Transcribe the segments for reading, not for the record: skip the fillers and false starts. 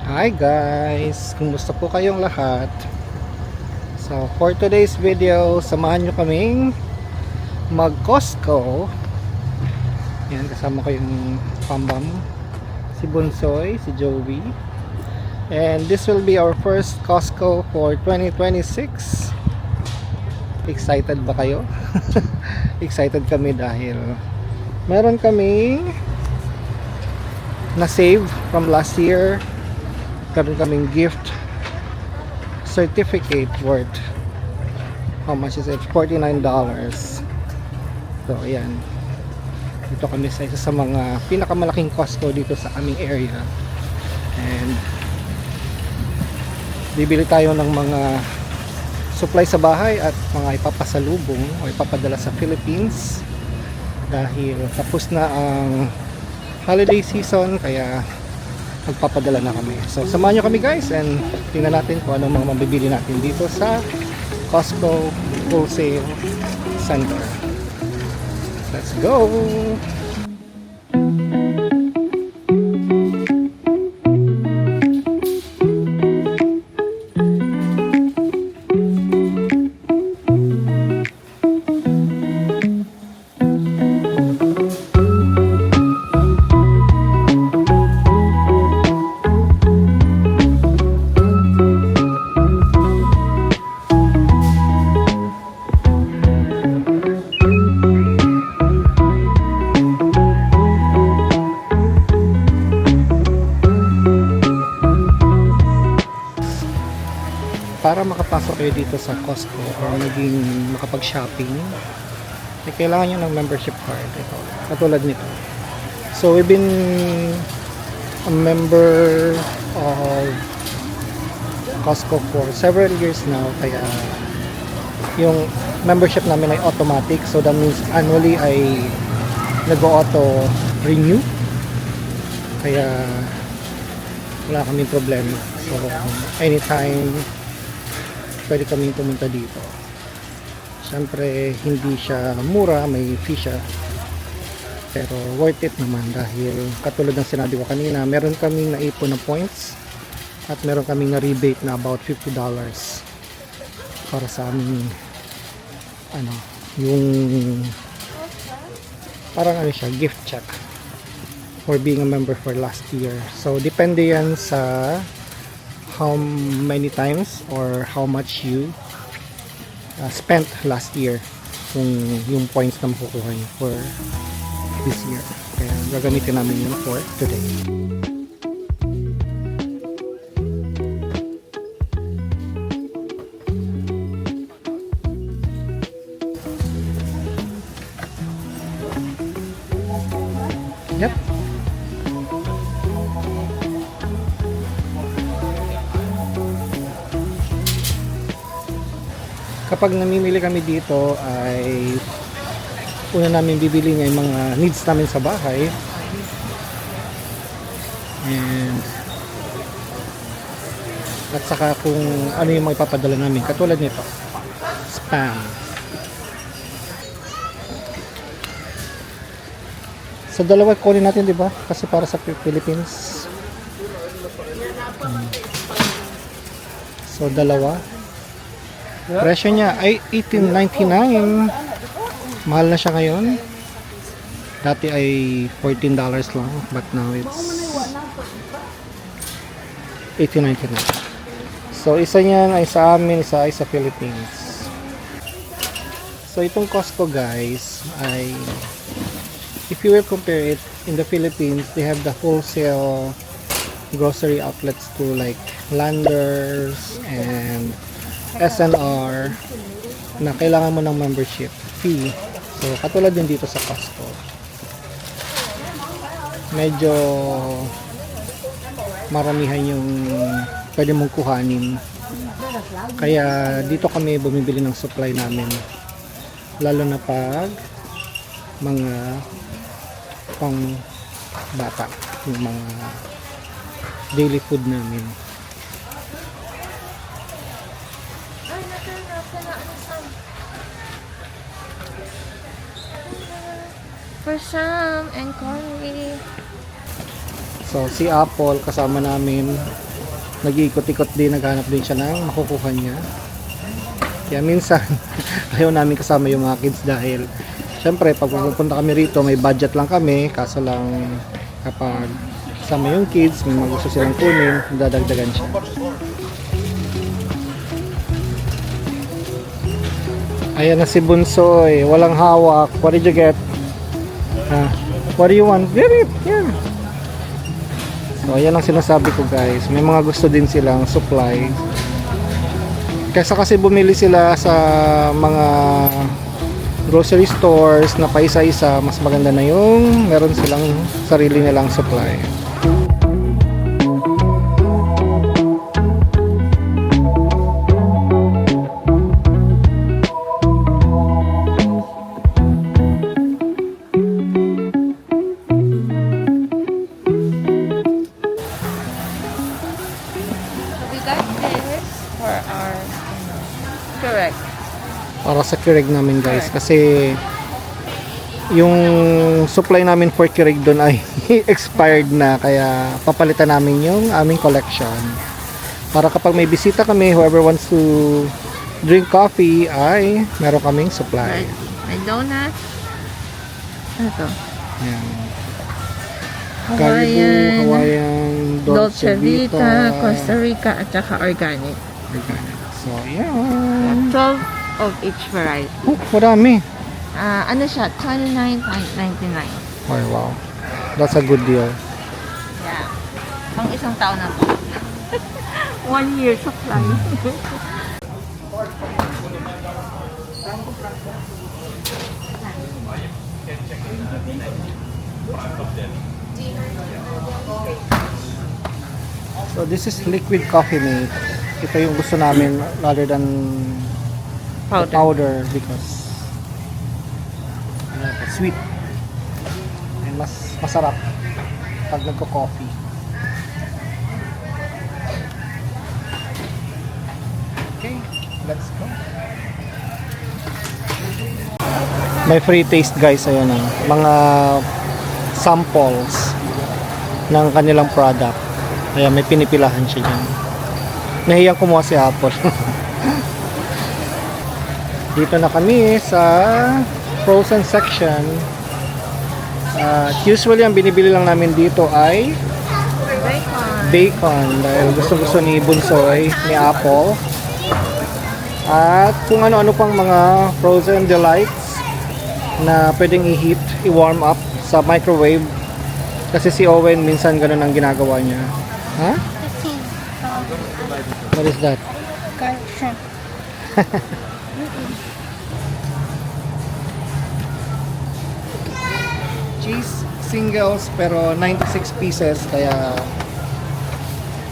Hi guys! Kumusta po kayong lahat? So for today's video, samahan nyo kaming mag Costco. Yan, kasama ko yung Pambam, si Bunsoy, si Joey. And this will be our first Costco for 2026. Excited ba kayo? Excited kami dahil meron kaming na-save from last year. Meron kaming gift certificate worth, how much is it? $49. So ayan, dito kami sa isa sa mga pinakamalaking Costco dito sa aming area, and bibili tayo ng mga supply sa bahay at mga ipapasalubong o ipapadala sa Philippines dahil tapos na ang holiday season, kaya magpapadala na kami. So samahan nyo kami guys, and tingnan natin kung anong mga mabibili natin dito sa Costco Wholesale Center. Let's go! Para makapasok kayo dito sa Costco or maging makapag-shopping, kailangan nyo ng membership card. Ito, katulad nito. So we've been a member of Costco for several years now, kaya yung membership namin ay automatic. So that means annually ay nag-auto renew, kaya wala kaming problema. So anytime pwede kaming pumunta dito. Siyempre hindi siya mura, may fee siya, pero worth it naman dahil katulad ng sinabi ko kanina, meron kaming naipon na points at meron kaming na rebate na about $50 para sa aming yung parang siya, gift check for being a member for last year. So depende yan sa how many times or how much you spent last year, kung yung points na makukuha nyo for this year. Kaya gagamitin namin yun for today. Yep. Kapag namimili kami dito ay una namin bibili niya yung mga needs namin sa bahay, and at saka kung ano yung mga ipapadala namin, katulad nito, spam. So dalawa kunin natin, di ba? Kasi para sa Philippines. So dalawa. Presyo niya ay $18.99. Mahal na siya ngayon. Dati ay $14 lang, but now it's $18.99. So isa niyan ay sa amin, isa ay sa Philippines. So itong Costco guys ay, if you will compare it, in the Philippines they have the wholesale grocery outlets too, like Landers and SNR, na kailangan mo ng membership fee. So katulad din dito sa Costco, medyo maramihan yung pwede mong kuhanin, kaya dito kami bumibili ng supply namin, lalo na pag mga pang bata, yung mga daily food namin. For Sam and Corey. So si Apple kasama namin, nag-iikot-ikot din, naghanap din siya ng makukuha niya. Kaya minsan, ayaw namin kasama yung mga kids dahil syempre, pag pupunta kami rito, may budget lang kami, kaso lang kapag kasama yung kids, may mga gusto silang kunin, dadagdagan siya. Ayan na si Bunsoy, walang hawak. What did you get? What do you want? Get it! Yeah. So, ayan ang sinasabi ko guys. May mga gusto din silang supply. Kaysa kasi bumili sila sa mga grocery stores na paisa-isa, mas maganda na yung meron silang sarili nilang supply. Correct. Para sa Keurig namin guys, kasi yung supply namin for Keurig doon ay expired na, kaya papalitan namin yung aming collection para kapag may bisita kami, whoever wants to drink coffee ay meron kaming supply. May donut. Ano to? Ayan. Hawaiian, Hawaiian, Dolce Vita, Costa Rica, at saka organic. So, yeah. 12 of each variety. Oh, marami. Ano siya? 29.99. Oh, wow. That's a good deal. Yeah. Pang isang taon na po. 1 year supply. So, this is liquid coffee mate. Ito yung gusto namin rather than powder because sweet and mas masarap pag nagko-coffee. Okay, let's go. May free taste guys, ayan na. Mga samples ng kanilang product. Ayan, may pinipilahan siya dyan. Nahiyang kumuha si Apple. Dito na kami sa frozen section. Usually ang binibili lang namin dito ay bacon dahil gusto ni Bunsoy, ni Apple. At kung ano-ano pang mga frozen delights na pwedeng i-heat, i-warm up sa microwave. Kasi si Owen minsan ganun ang ginagawa niya. Ha? What is that? Shrimp. Cheese singles pero 96 pieces, kaya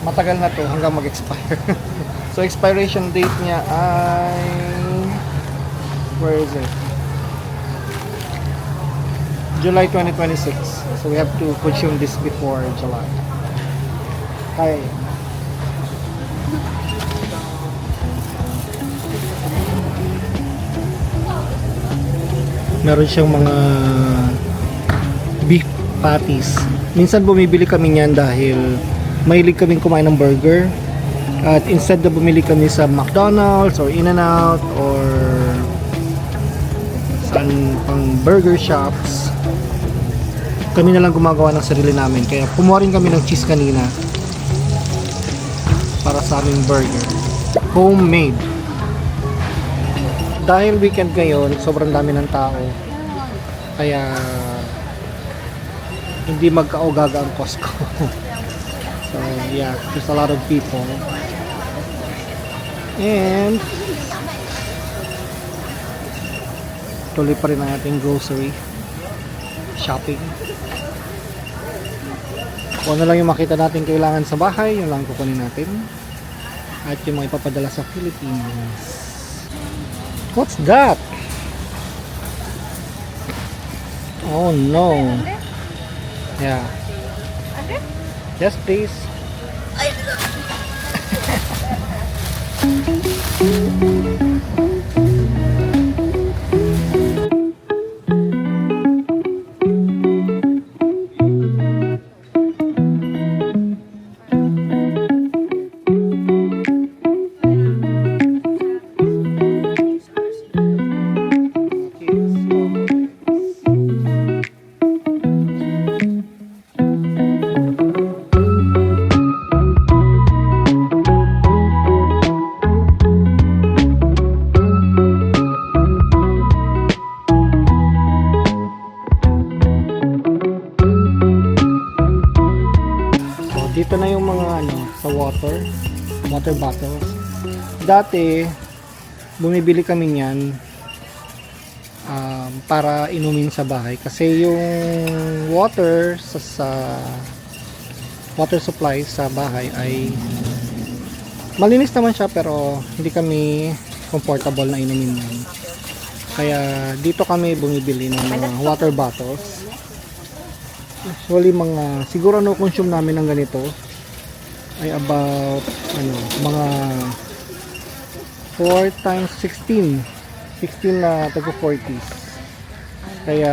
matagal na to hanggang mag-expire. So expiration date niya ay, where is it? July 2026. So we have to consume this before July. Kaya yun. Meron siyang mga beef patties. Minsan bumibili kami niyan dahil mahilig kaming kumain ng burger. At instead na bumili kami sa McDonald's or In-N-Out or saan pang burger shops, kami na lang gumagawa ng sarili namin. Kaya kumuha rin kami ng cheese kanina para sa aming burger. Homemade. Dahil weekend ngayon, sobrang dami ng tao. Kaya hindi magkaugaga ang Costco. So yeah, there's a lot of people. And tuloy pa rin ang ating grocery shopping. Kung ano lang yung makita natin kailangan sa bahay, yun lang kukunin natin. At yung mga ipapadala sa Philippines. What's that? Oh no. Yeah. Yes, please. mga ano, sa water bottles. Dati, bumibili kami niyan para inumin sa bahay kasi yung water sa water supply sa bahay ay malinis naman siya pero hindi kami comfortable na inumin yan. Kaya dito kami bumibili ng mga water bottles. Usually siguro consume namin ng ganito ay about mga 4 times 16 na tago 40s. Kaya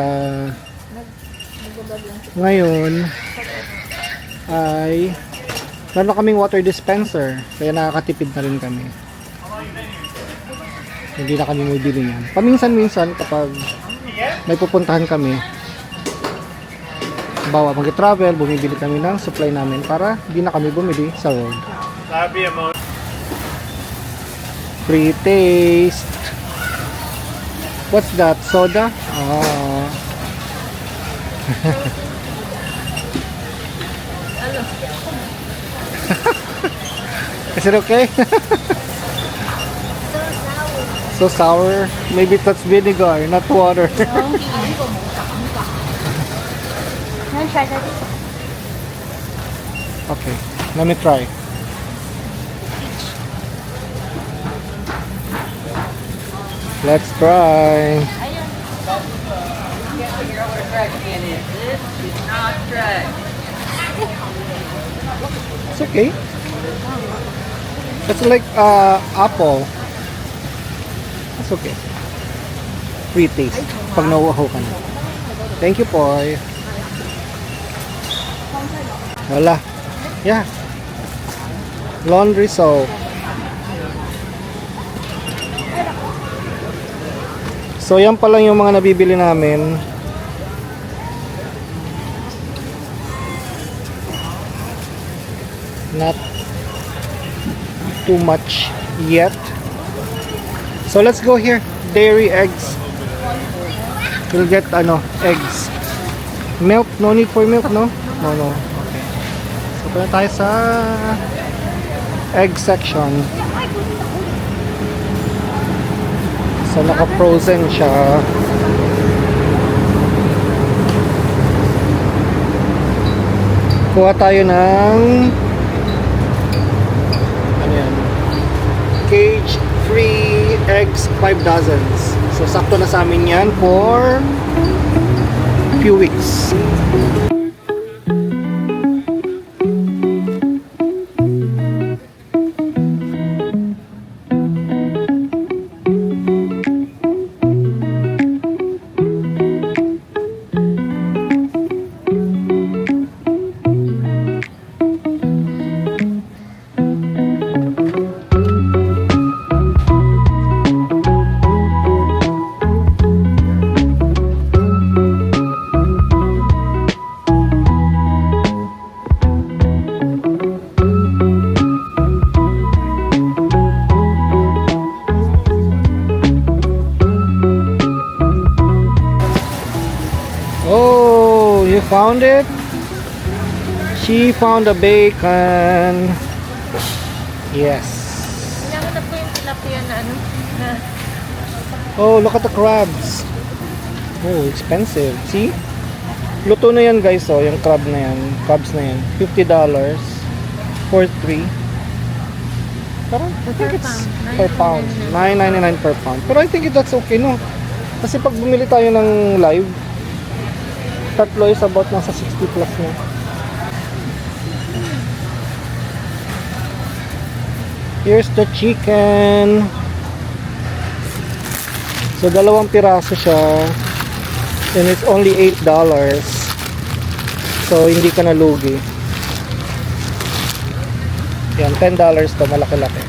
ngayon ay meron kaming water dispenser kaya nakakatipid na rin kami. Hindi na kami bumibili niyan. Paminsan-minsan kapag may pupuntahan kami, bawa mag-travel, bumibili kami ng supply namin para hindi na kami bumili sa road. Free taste. What's that? Soda? Oh. Is it okay? So sour. Maybe that's vinegar, not water. Okay, let me try. Let's try. It's okay. It's like apple. It's okay. Free taste. Pag nauuhaw ka na. Thank you, Poy. Wala. Yeah. Laundry soap. So yan pa lang yung mga nabibili namin. Not too much yet. So let's go here. Dairy eggs. We'll get eggs. Milk, no need for milk, no? No. Okay. So punta tayo sa egg section. So naka-frozen siya. Kuha tayo ng cage free eggs, 5 dozens. So sakto na sa amin yan for few weeks. Oh, you found it? She found a bacon. Yes. Kailangan na po yung tilapia na Oh, look at the crabs. Oh, expensive. See? Luto na yan, guys. Oh, yung crab na yan. Crabs na yan. $50 for 3. Pero I think it's per pound. $9.99 per pound. Pero I think that's okay, no? Kasi pag bumili tayo ng live, tatlo is about nasa 60 plus na. Here's the chicken. So, 2 piraso siya. And it's only $8. So, hindi ka nalugi. Yan, $10 to. Malaki-laki.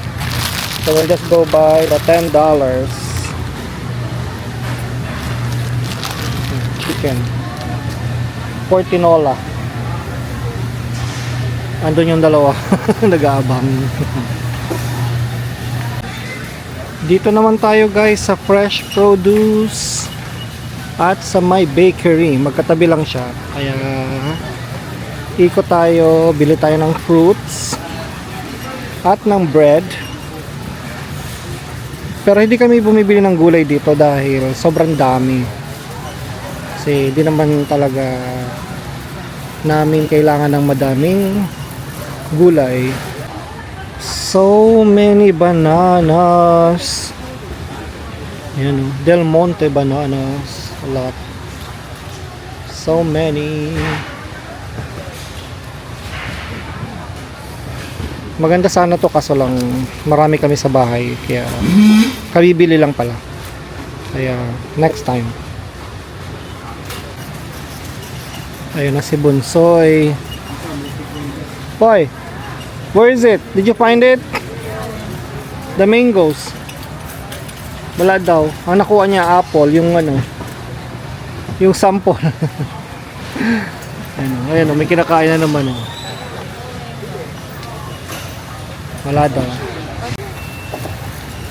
So, we'll just go by the $10. Chicken. Portinola. Andun yung dalawa. Nag-aabang. Dito naman tayo, guys, sa fresh produce at sa my bakery. Magkatabi lang siya. Kaya Ikot tayo, bili tayo ng fruits at ng bread. Pero hindi kami bumibili ng gulay dito dahil sobrang dami. Kasi di naman talaga namin kailangan ng madaming gulay. So many bananas. Yan o, Del Monte bananas. A lot. So many. Maganda sana to kaso lang marami kami sa bahay kaya kabibili lang pala. Kaya next time. Ayun na si Bunsoy. Boy, where is it? Did you find it? The mangoes. Wala daw. Ang nakuha niya apple, yung ano, yung sample. Ayun, may kinakain na naman. Wala daw.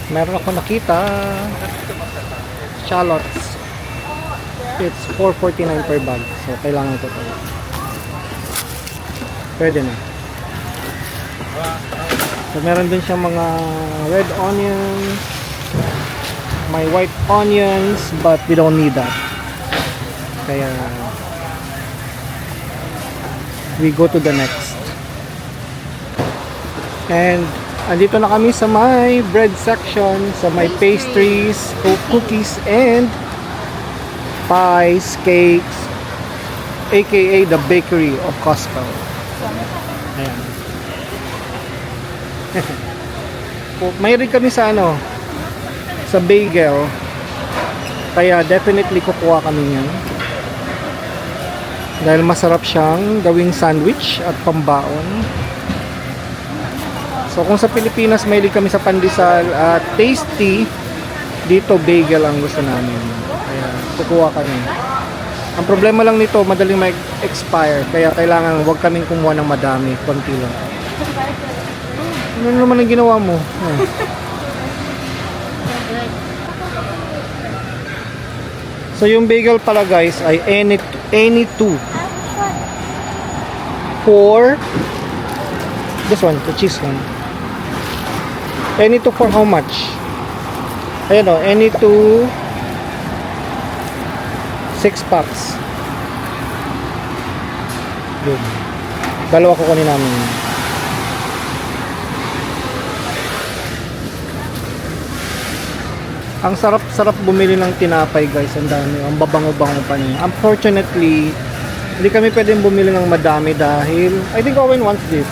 Meron ako nakita. Shallots. It's $4.49 per bag. So, kailangan ko to. Pwede na. So, meron din siyang mga red onions. My white onions. But we don't need that. Kaya we go to the next. And andito na kami sa my bread section, sa my pastries, cookies and pies, cakes, aka the bakery of Costco. Ayan. Mayroon kami sa ano, sa bagel. Kaya definitely kukuha kami niyan. Dahil masarap siyang gawing sandwich at pambaon. So kung sa Pilipinas mahilig kami sa pandesal at tasty, dito bagel ang gusto namin. Kaya kukuha kami. Ang problema lang nito, madaling ma-expire. Kaya kailangan huwag kaming kumuha ng madami, konti lang. Ano naman ang ginawa mo? So yung bagel pala guys ay any two. For this one, the cheese one. Any two for how much? Ayan o, any two 6 packs. Yun. Dalawa kukunin namin. Ang sarap-sarap bumili ng tinapay guys. Ang dami. Ang babango-bango pa niya. Unfortunately, hindi kami pwedeng bumili ng madami dahil I think Owen wants this.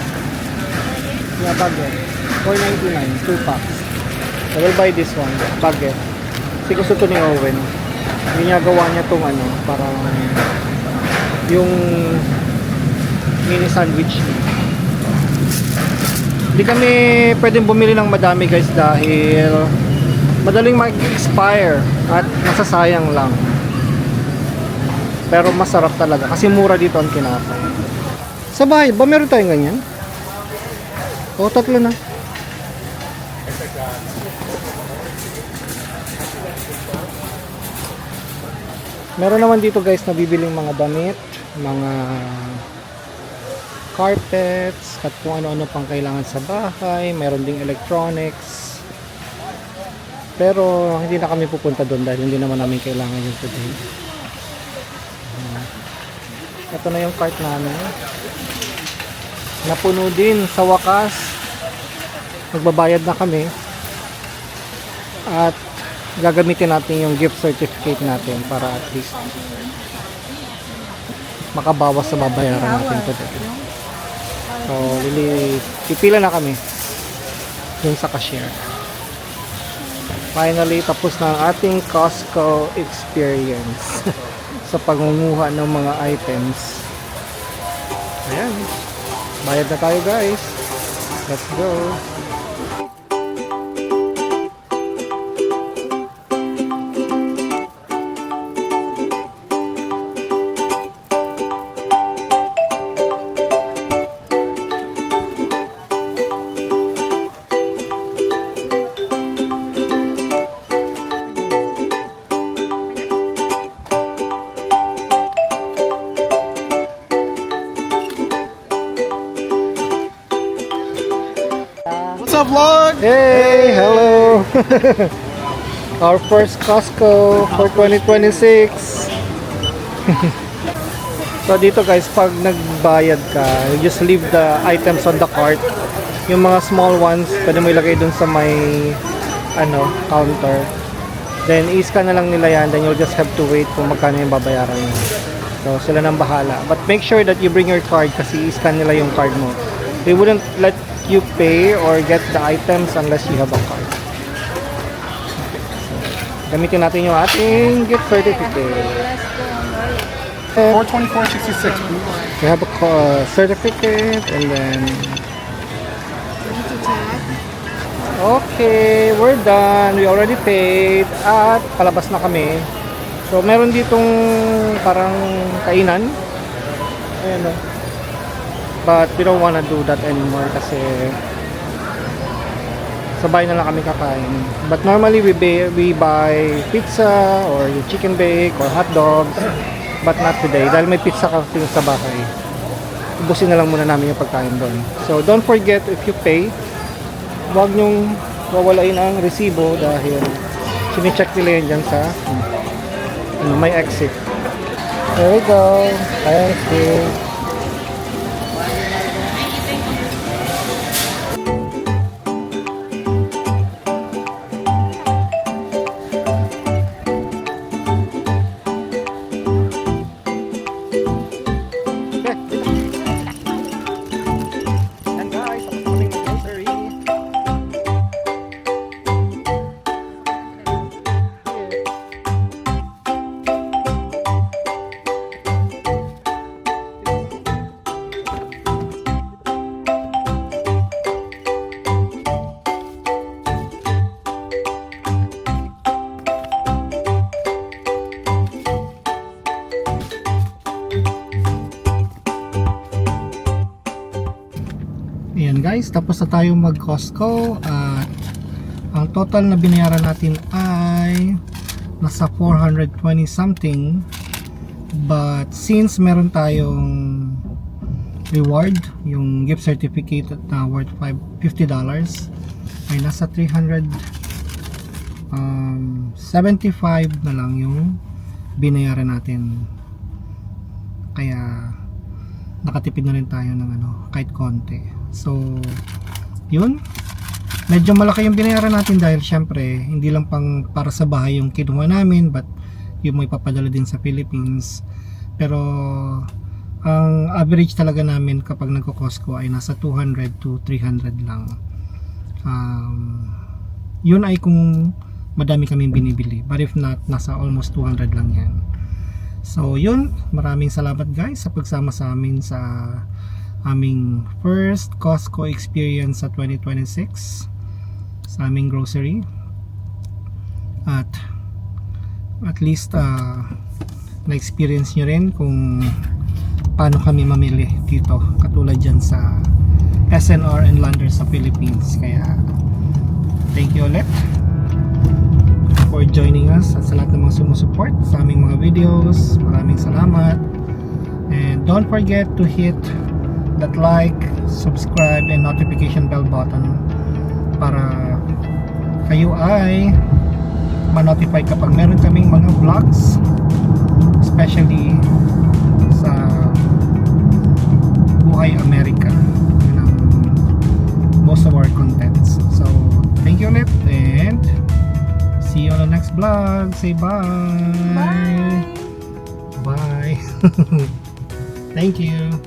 Yeah, baguette. $4.99, 2 packs. I will buy this one, baguette. Kasi gusto to ni Owen. Ginagawa niya tong ano, parang yung mini sandwich niya. Hindi kami pwedeng bumili ng madami guys dahil madaling mag-expire at masasayang lang. Pero masarap talaga kasi mura dito ang tinapay. Sa bahay ba meron tayong ganyan? O, tatlo na. Meron naman dito guys na bibiling mga damit, mga carpets, at kung ano-ano pang kailangan sa bahay. Meron ding electronics. Pero hindi na kami pupunta doon dahil hindi naman namin kailangan yun today. Ito na yung cart namin. Napuno din sa wakas. Magbabayad na kami. At gagamitin natin yung gift certificate natin para at least makabawas sa babayaran natin today. So, pipila na kami dun sa cashier. Finally, tapos na ang ating Costco experience sa pangunguha ng mga items. Ayan. Bayad na tayo guys. Let's go. up, vlog? Hey, hello. Our first Costco for 2026. So dito guys, pag nagbayad ka, you just leave the items on the cart. Yung mga small ones, pwede mo ilagay dun sa may counter. Then i-scan na lang nila yan, then you'll just have to wait kung magkano yung babayaran mo. So sila nang bahala. But make sure that you bring your card kasi i-scan nila yung card mo. They wouldn't let you pay or get the items unless you have a card. Gamitin natin yung ating gift certificate. $424.66. We have a certificate and then... Okay, we're done. We already paid at palabas na kami. So, meron ditong parang kainan. Ayan o. But we don't wanna do that anymore kasi sabay na lang kami kakain. But normally we buy pizza or chicken bake or hot dogs. But not today dahil may pizza kasi sa bahay. Ubusin na lang muna namin yung pagkain doon. So don't forget, if you pay, huwag nyong wawalain ang resibo dahil sine-check nila yun dyan sa may exit. There we go. Thank you. And guys, tapos na kaming mag-grocery. Ayan guys, tapos na tayo mag Costco at ang total na binayaran natin ay nasa 420 something, but since meron tayong reward, yung gift certificate na worth $50 ay nasa 375 na lang yung binayaran natin, kaya nakatipid na rin tayo ng kahit konti. So yun, medyo malaki yung binayaran natin dahil syempre hindi lang pang para sa bahay yung kinuha namin, but yung may papadala din sa Philippines. Pero ang average talaga namin kapag nagko-Costco ay nasa 200 to 300 lang. Yun ay kung madami kaming binibili, but if not, nasa almost 200 lang yan. So yun, maraming salamat guys sa pagsama sa amin sa aming first Costco experience sa 2026 sa aming grocery. At least na-experience nyo rin kung paano kami mamili dito, katulad dyan sa SNR and Landers sa Philippines. Kaya thank you ulit for joining us at sa lahat ng mga sumusupport sa aming mga videos. Maraming salamat, and don't forget to hit that like, subscribe, and notification bell button para kayo ay ma-notify kapag meron kaming mga vlogs, especially sa Buhay Amerika. Yun ang most of our contents. So thank you ulit, and see you on the next vlog. Say bye. Bye. Thank you.